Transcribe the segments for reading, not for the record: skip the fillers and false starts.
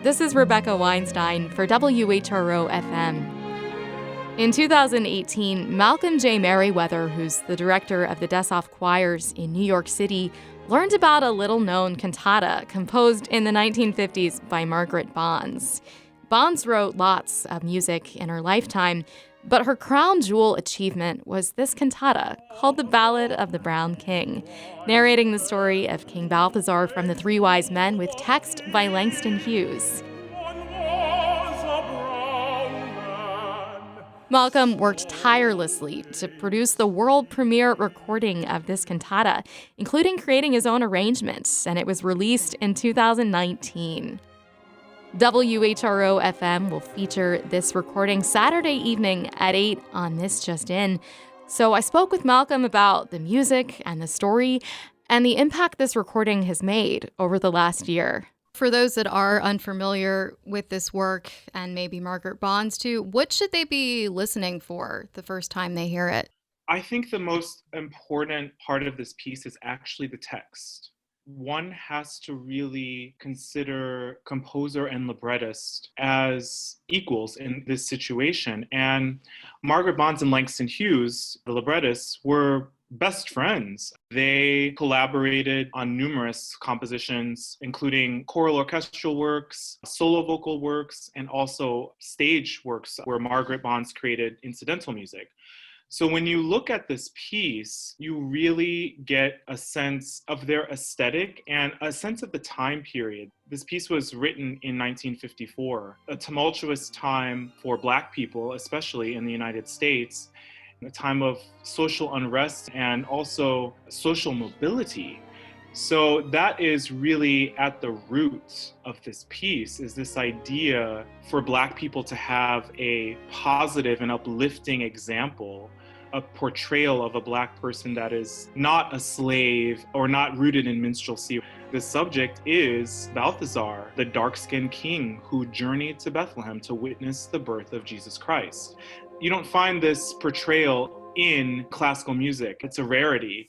This is Rebecca Weinstein for WHRO-FM. In 2018, Malcolm J. Merriweather, who's the director of the Dessoff Choirs in New York City, learned about a little-known cantata composed in the 1950s by Margaret Bonds. Bonds wrote lots of music in her lifetime, but her crown jewel achievement was this cantata called the Ballad of the Brown King, narrating the story of King Balthazar from the Three Wise Men with text by Langston Hughes. Malcolm worked tirelessly to produce the world premiere recording of this cantata, including creating his own arrangements, and it was released in 2019. WHRO-FM will feature this recording Saturday evening at 8 on This Just In. So I spoke with Malcolm about the music and the story and the impact this recording has made over the last year. For those that are unfamiliar with this work, and maybe Margaret Bonds too, what should they be listening for the first time they hear it? I think the most important part of this piece is actually the text. One has to really consider composer and librettist as equals in this situation. And Margaret Bonds and Langston Hughes, the librettists, were best friends. They collaborated on numerous compositions, including choral orchestral works, solo vocal works, and also stage works where Margaret Bonds created incidental music. So when you look at this piece, you really get a sense of their aesthetic and a sense of the time period. This piece was written in 1954, a tumultuous time for Black people, especially in the United States, a time of social unrest and also social mobility. So that is really at the root of this piece, is this idea for Black people to have a positive and uplifting example, a portrayal of a Black person that is not a slave or not rooted in minstrelsy. The subject is Balthazar, the dark-skinned king who journeyed to Bethlehem to witness the birth of Jesus Christ. You don't find this portrayal in classical music. It's a rarity.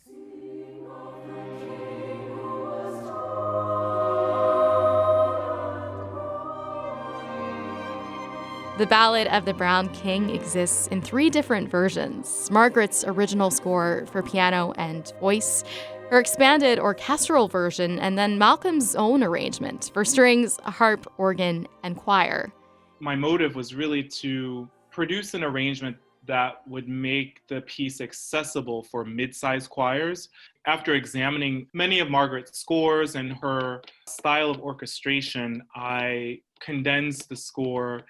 The Ballad of the Brown King exists in 3 different versions: Margaret's original score for piano and voice, her expanded orchestral version, and then Malcolm's own arrangement for strings, harp, organ, and choir. My motive was really to produce an arrangement that would make the piece accessible for mid-sized choirs. After examining many of Margaret's scores and her style of orchestration, I condensed the score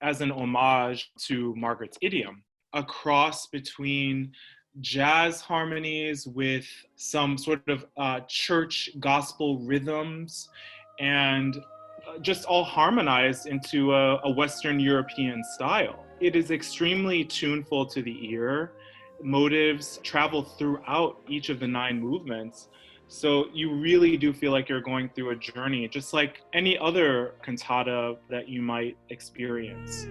as an homage to Margaret's idiom, a cross between jazz harmonies with some sort of church gospel rhythms, and just all harmonized into a Western European style. It is extremely tuneful to the ear. Motives travel throughout each of the 9 movements. So you really do feel like you're going through a journey, just like any other cantata that you might experience.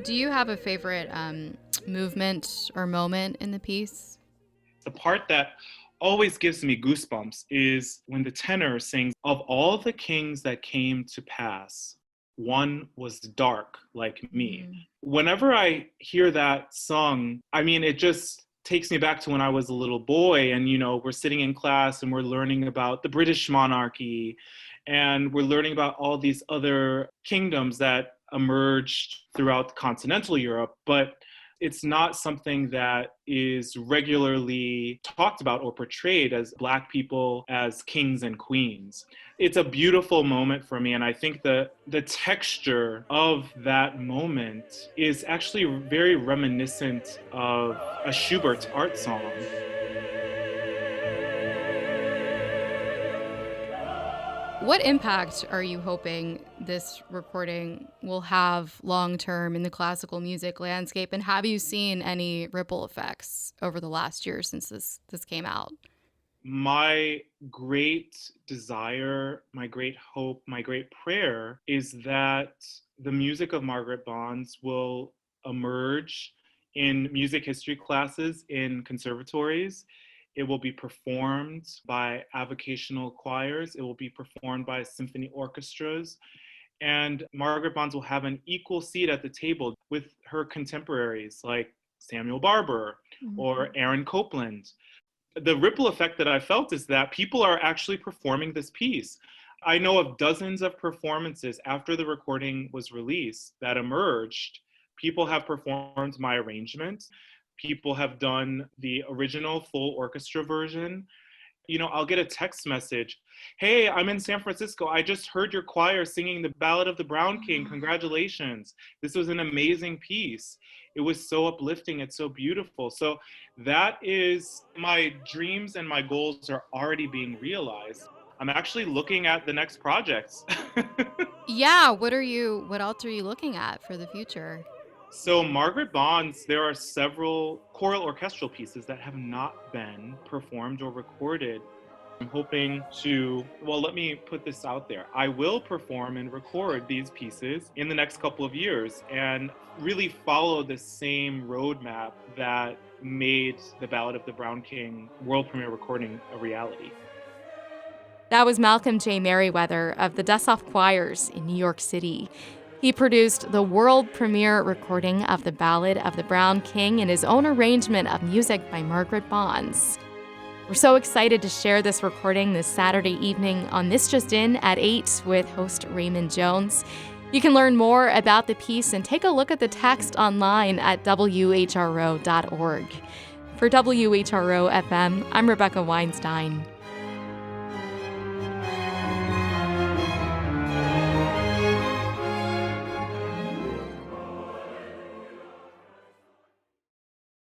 Do you have a favorite movement or moment in the piece? The part that always gives me goosebumps is when the tenor sings, "Of all the kings that came to pass, one was dark like me." Whenever I hear that sung, I mean, it just takes me back to when I was a little boy, and, you know, we're sitting in class and we're learning about the British monarchy, and we're learning about all these other kingdoms that emerged throughout continental Europe, but it's not something that is regularly talked about or portrayed as Black people as kings and queens. It's a beautiful moment for me, and I think the texture of that moment is actually very reminiscent of a Schubert art song. What impact are you hoping this recording will have long-term in the classical music landscape? And have you seen any ripple effects over the last year since this came out? My great desire, my great hope, my great prayer is that the music of Margaret Bonds will emerge in music history classes in conservatories. It will be performed by avocational choirs. It will be performed by symphony orchestras. And Margaret Bonds will have an equal seat at the table with her contemporaries like Samuel Barber or Aaron Copland. The ripple effect that I felt is that people are actually performing this piece. I know of dozens of performances after the recording was released that emerged. People have performed my arrangement. People have done the original full orchestra version. You know, I'll get a text message. Hey, I'm in San Francisco. I just heard your choir singing the Ballad of the Brown King. Congratulations. This was an amazing piece. It was so uplifting. It's so beautiful. So that is, my dreams and my goals are already being realized. I'm actually looking at the next projects. Yeah, what else are you looking at for the future? So Margaret Bonds, there are several choral orchestral pieces that have not been performed or recorded. I'm hoping to, well, let me put this out there. I will perform and record these pieces in the next couple of years and really follow the same roadmap that made the Ballad of the Brown King world premiere recording a reality. That was Malcolm J. Merriweather of the Dessoff Choirs in New York City. He produced the world premiere recording of the Ballad of the Brown King in his own arrangement of music by Margaret Bonds. We're so excited to share this recording this Saturday evening on This Just In at 8 with host Raymond Jones. You can learn more about the piece and take a look at the text online at WHRO.org. For WHRO-FM, I'm Rebecca Weinstein.